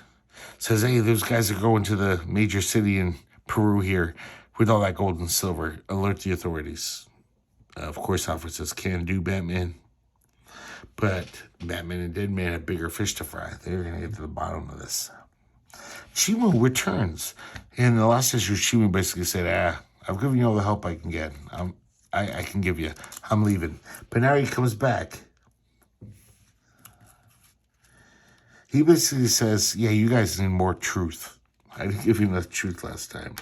says, hey, those guys are going to the major city in Peru here with all that gold and silver. Alert the authorities. Of course, Alfred says, can do, Batman. But Batman and Deadman have bigger fish to fry. They're going to get to the bottom of this. Chimu returns. In the last issue, Chimu basically said, I've given you all the help I can get. I can give you. I'm leaving. But now he comes back. He basically says, yeah, you guys need more truth. I didn't give you enough truth last time.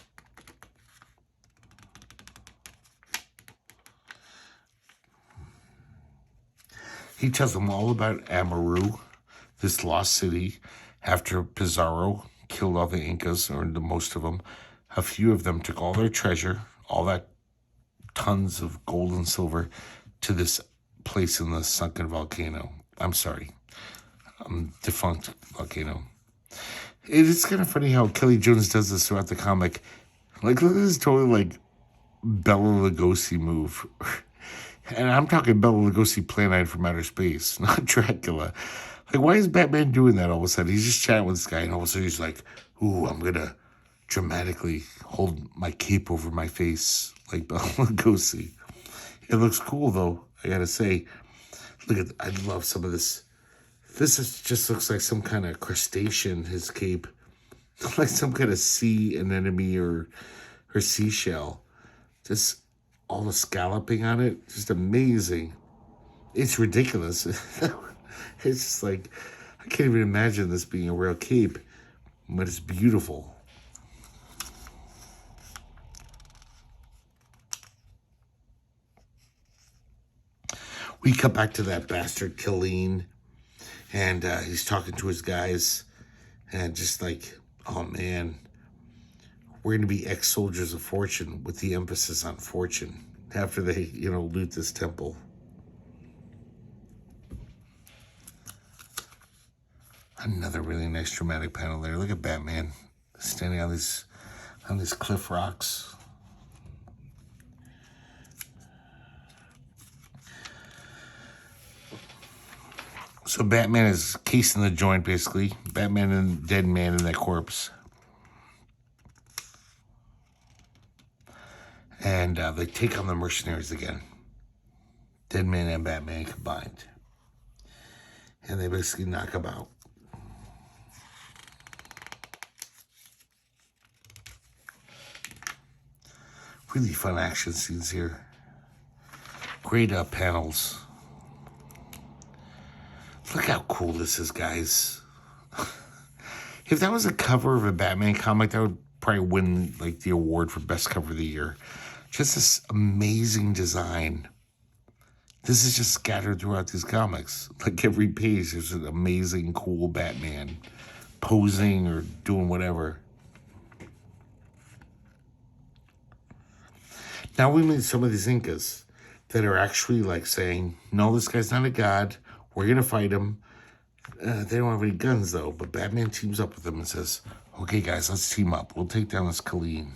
He tells them all about Amaru, this lost city, after Pizarro killed all the Incas, or the most of them. A few of them took all their treasure, all that tons of gold and silver, to this place in the sunken volcano. I'm sorry. Defunct volcano. It is kind of funny how Kelly Jones does this throughout the comic. Like, look at this totally, like, Bela Lugosi move. And I'm talking Bela Lugosi Plan 9 from Outer Space, not Dracula. Like, why is Batman doing that all of a sudden? He's just chatting with this guy, and all of a sudden he's like, ooh, I'm going to dramatically hold my cape over my face like Bela Lugosi. It looks cool, though, I gotta say. Look at, I love some of this. Just looks like some kind of crustacean, his cape. Like some kind of sea anemone or seashell. Just all the scalloping on it. Just amazing. It's ridiculous. It's just like, I can't even imagine this being a real cape. But it's beautiful. We cut back to that bastard Killeen. And he's talking to his guys, and just like, oh man, we're going to be ex-soldiers of fortune, with the emphasis on fortune, after they, loot this temple. Another really nice dramatic panel there. Look at Batman standing on these cliff rocks. So Batman is casing the joint, basically. Batman and Deadman in that corpse. And they take on the mercenaries again. Deadman and Batman combined. And they basically knock him out. Really fun action scenes here. Great panels. Look how cool this is, guys. If that was a cover of a Batman comic, that would probably win like the award for best cover of the year. Just this amazing design. This is just scattered throughout these comics. Like every page, there's an amazing, cool Batman posing or doing whatever. Now we meet some of these Incas that are actually like saying, no, this guy's not a god. We're going to fight him. They don't have any guns, though. But Batman teams up with them and says, okay, guys, let's team up. We'll take down this Killeen.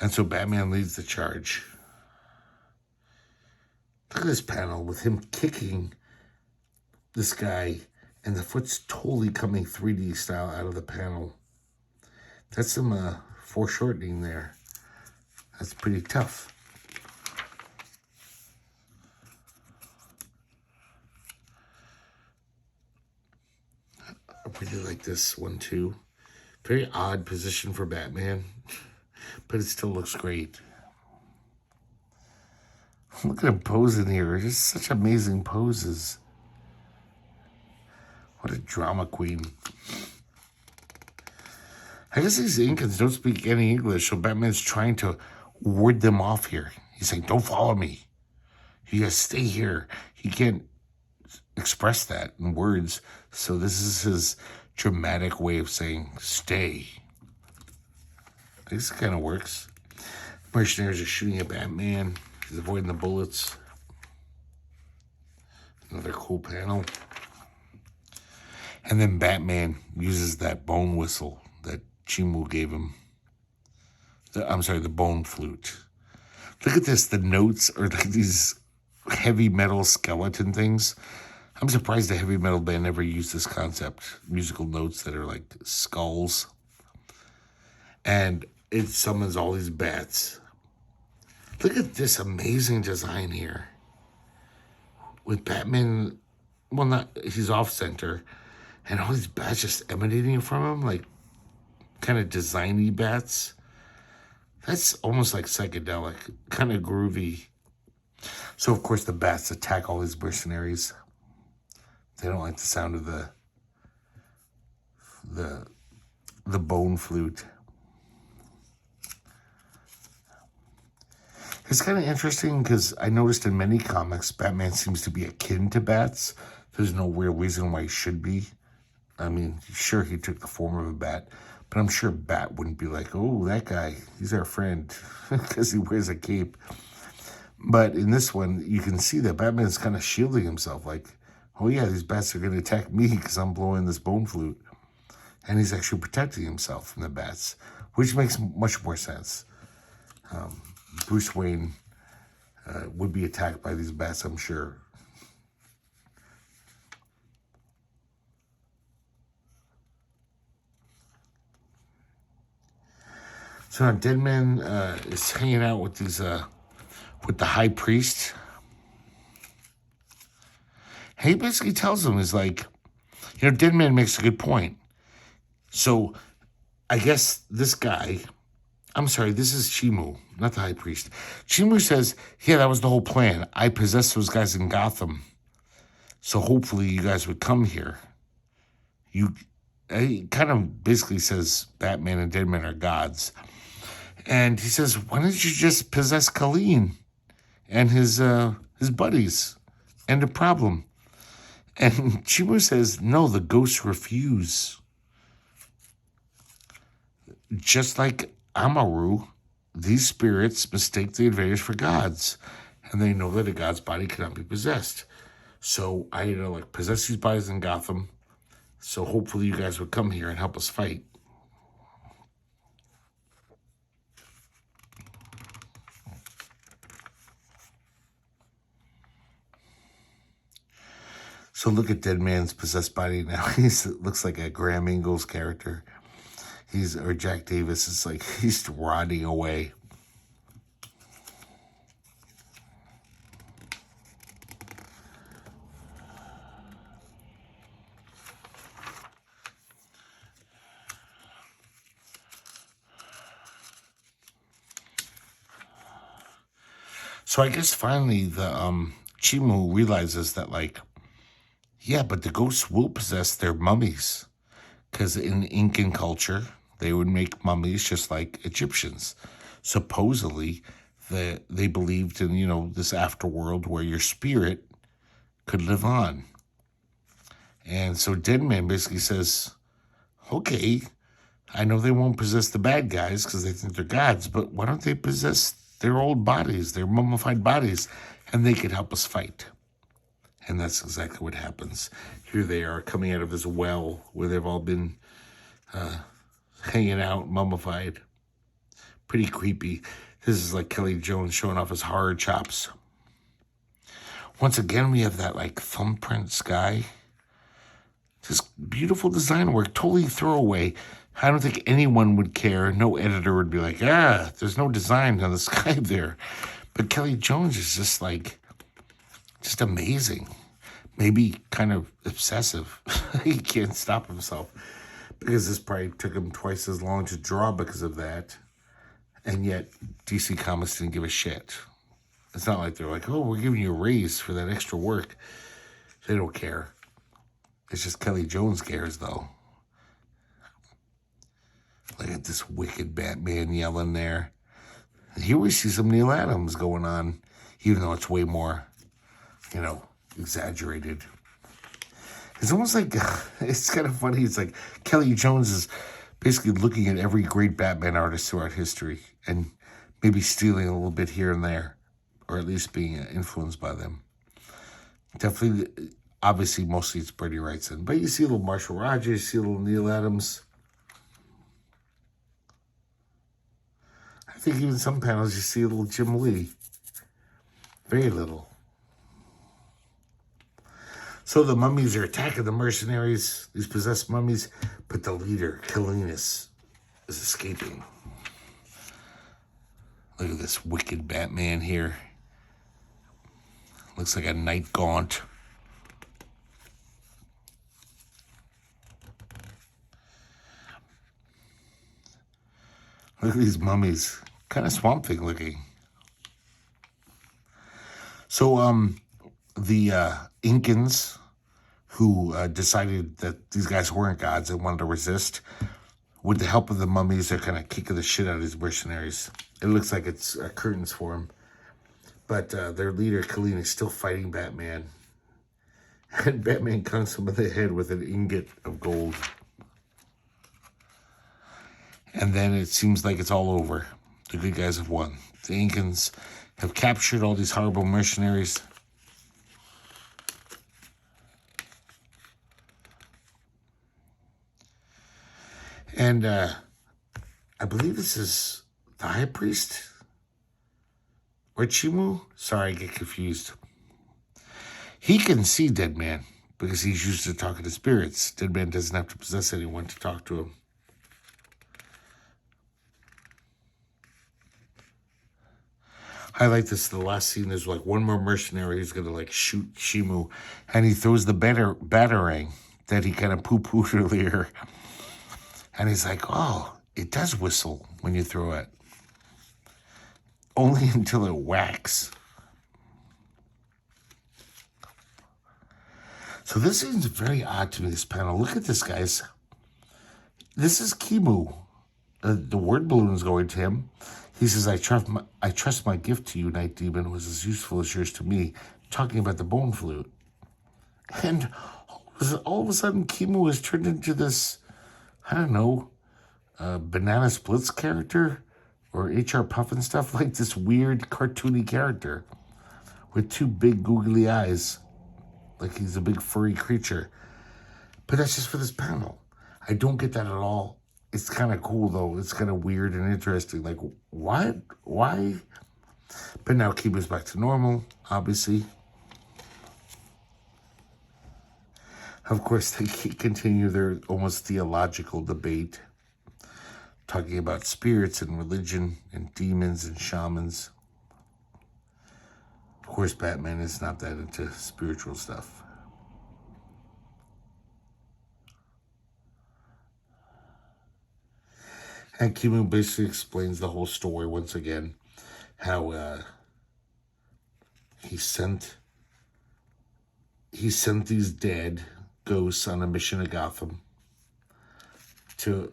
And so Batman leads the charge. Look at this panel with him kicking this guy, and the foot's totally coming 3D style out of the panel. That's some foreshortening there. That's pretty tough. I really like this one too. Very odd position for Batman, but it still looks great. Look at him posing here. Just such amazing poses. What a drama queen. I guess these Incans don't speak any English, so Batman's trying to ward them off here. He's saying, don't follow me. You guys stay here. He can't express that in words, so this is his dramatic way of saying, stay. This kind of works. Mercenaries are shooting at Batman. He's avoiding the bullets. Another cool panel. And then Batman uses that bone whistle that Chimu gave him. The bone flute. Look at this. The notes are like these heavy metal skeleton things. I'm surprised the heavy metal band never used this concept. Musical notes that are like skulls. And it summons all these bats. Look at this amazing design here. With Batman, he's off center. And all these bats just emanating from him, like kind of designy bats. That's almost like psychedelic, kind of groovy. So, of course, the bats attack all these mercenaries. They don't like the sound of the bone flute. It's kind of interesting because I noticed in many comics, Batman seems to be akin to bats. There's no real reason why he should be. I mean, sure, he took the form of a bat, but I'm sure Bat wouldn't be like, oh, that guy, he's our friend, because he wears a cape. But in this one, you can see that Batman's kind of shielding himself, like, oh yeah, these bats are going to attack me because I'm blowing this bone flute. And he's actually protecting himself from the bats, which makes much more sense. Bruce Wayne would be attacked by these bats, I'm sure. So now Deadman is hanging out with with the high priest. And he basically tells him, is like, Deadman makes a good point. So I guess this guy, this is Chimu, not the high priest. Chimu says, yeah, that was the whole plan. I possessed those guys in Gotham. So hopefully you guys would come here. He kind of basically says Batman and Deadman are gods. And he says, why don't you just possess Colleen and his buddies? End of problem. And Chimu says, no, the ghosts refuse. Just like Amaru, these spirits mistake the invaders for gods. And they know that a god's body cannot be possessed. So I possess these bodies in Gotham. So hopefully you guys would come here and help us fight. So look at Deadman's possessed body now. He looks like a Graham Ingalls character. Or Jack Davis. It's like he's rotting away. So I guess finally the Chimu realizes that yeah, but the ghosts will possess their mummies. Because in Incan culture, they would make mummies just like Egyptians. Supposedly, they believed in, this afterworld where your spirit could live on. And so Deadman basically says, okay, I know they won't possess the bad guys because they think they're gods, but why don't they possess their old bodies, their mummified bodies, and they could help us fight. And that's exactly what happens. Here they are coming out of this well where they've all been hanging out, mummified. Pretty creepy. This is like Kelly Jones showing off his horror chops. Once again, we have that thumbprint sky. Just beautiful design work, totally throwaway. I don't think anyone would care. No editor would be like, there's no design on the sky there. But Kelly Jones is just amazing. Maybe kind of obsessive. He can't stop himself. Because this probably took him twice as long to draw because of that. And yet, DC Comics didn't give a shit. It's not like they're like, oh, we're giving you a raise for that extra work. They don't care. It's just Kelly Jones cares, though. Look at this wicked Batman yelling there. Here we see some Neil Adams going on, even though it's way more, exaggerated. It's almost like, it's kind of funny. It's like Kelly Jones is basically looking at every great Batman artist throughout history and maybe stealing a little bit here and there, or at least being influenced by them. Definitely Obviously, mostly it's Bernie Wrightson. But you see a little Marshall Rogers, you see a little Neil Adams. I think even some panels you see a little Jim Lee. Very little. So the mummies are attacking the mercenaries, these possessed mummies, but the leader, Calenus, is escaping. Look at this wicked Batman here. Looks like a night gaunt. Look at these mummies. Kind of Swamp Thing looking. So, the Incans, who decided that these guys weren't gods and wanted to resist, with the help of the mummies, they're kind of kicking the shit out of these mercenaries. It looks like it's curtains for them. But their leader, Colleen, is still fighting Batman. And Batman conks him in the head with an ingot of gold. And then it seems like it's all over. The good guys have won. The Incans have captured all these horrible mercenaries. And I believe this is the High Priest? Or Chimu? Sorry, I get confused. He can see Deadman because he's used to talking to spirits. Deadman doesn't have to possess anyone to talk to him. I like this. The last scene is like one more mercenary who's going to like shoot Shimu. And he throws the batarang that he kind of poo-pooed earlier. And he's like, oh, it does whistle when you throw it. Only until it whacks. So this seems very odd to me, this panel. Look at this, guys. This is Kimu. The word balloon is going to him. He says, I trust my gift to you, Night Demon, was as useful as yours to me, talking about the bone flute. And all of a sudden, Kimu has turned into this, I don't know, Banana Splits character or H.R. Puffin stuff, like this weird cartoony character with two big googly eyes, like he's a big furry creature. But that's just for this panel. I don't get that at all. It's kind of cool, though. It's kind of weird and interesting. Like, what? Why? But now Kimu's back to normal, obviously. Of course, they continue their almost theological debate, talking about spirits and religion and demons and shamans. Of course, Batman is not that into spiritual stuff. And Kimu basically explains the whole story once again, how he sent these dead ghosts on a mission to Gotham to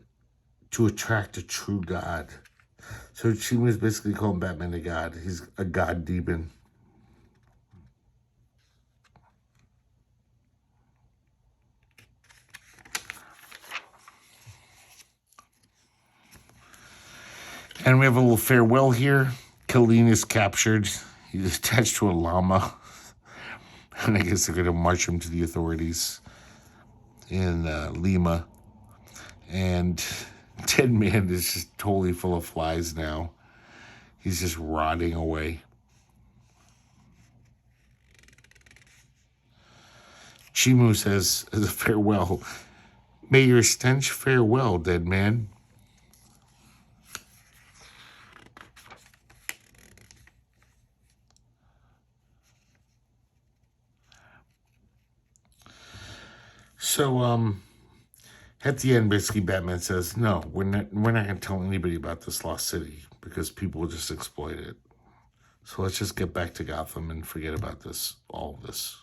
attract a true god. So Kimu is basically calling Batman a god. He's a god demon. And we have a little farewell here. Colleen is captured. He's attached to a llama. And I guess they're going to march him to the authorities in Lima. And Deadman is just totally full of flies now. He's just rotting away. Chimu says, as a farewell, may your stench farewell, Deadman. So, at the end, basically, Batman says, no, we're not going to tell anybody about this lost city because people will just exploit it. So let's just get back to Gotham and forget about all of this.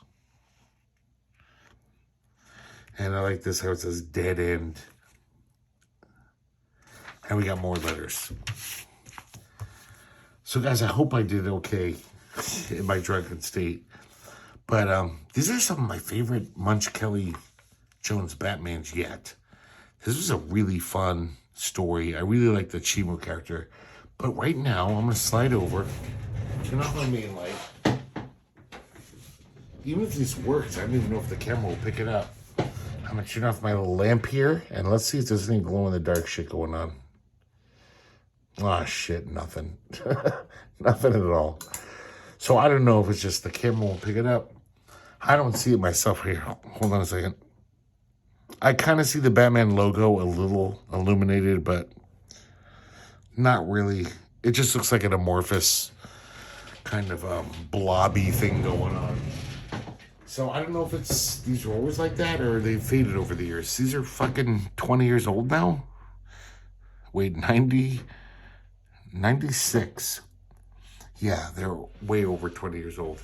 And I like this, how it says dead end. And we got more letters. So, guys, I hope I did okay in my drunken state. But these are some of my favorite Munch Kelly Jones Batmans yet. This was a really fun story. I really like the Chimo character. But right now, I'm going to slide over, turn off my main light. even if this works, I don't even know if the camera will pick it up. I'm gonna turn off my little lamp here, and let's see if there's any glow in the dark shit going on. Oh shit, nothing. Nothing at all. So I don't know if it's just the camera won't pick it up. I don't see it myself here. Hold on a second. I kind of see the Batman logo a little illuminated, but not really. It just looks like an amorphous kind of blobby thing going on. So I don't know if it's these are always like that or they've faded over the years. These are fucking 20 years old now. Wait, 90, 96. Yeah, they're way over 20 years old.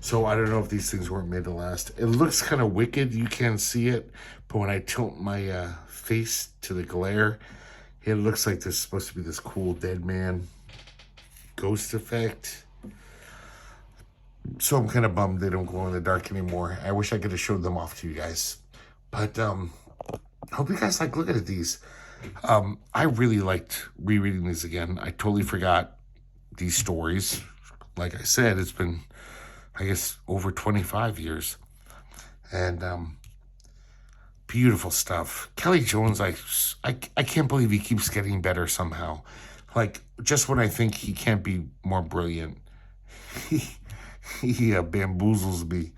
So I don't know if these things weren't made to last. It looks kind of wicked. You can't see it. But when I tilt my face to the glare, it looks like there's supposed to be this cool Deadman ghost effect. So I'm kind of bummed they don't glow in the dark anymore. I wish I could have showed them off to you guys. But I hope you guys like looking at these. I really liked rereading these again. I totally forgot these stories. Like I said, it's been, I guess, over 25 years. And beautiful stuff. Kelly Jones, I can't believe he keeps getting better somehow. Like, just when I think he can't be more brilliant, he bamboozles me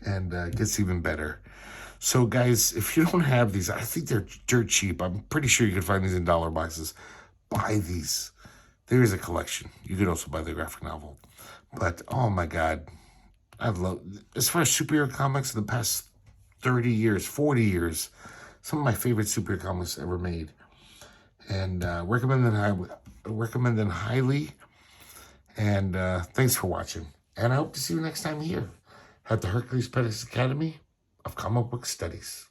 and gets even better. So, guys, if you don't have these, I think they're dirt cheap. I'm pretty sure you can find these in dollar boxes. Buy these. There is a collection. You could also buy the graphic novel. But, oh, my God. I love, as far as superhero comics in the past 30 years, 40 years, some of my favorite superhero comics ever made. And recommend them highly. And thanks for watching. And I hope to see you next time here at the Herculespetix Academy of Comic Book Studies.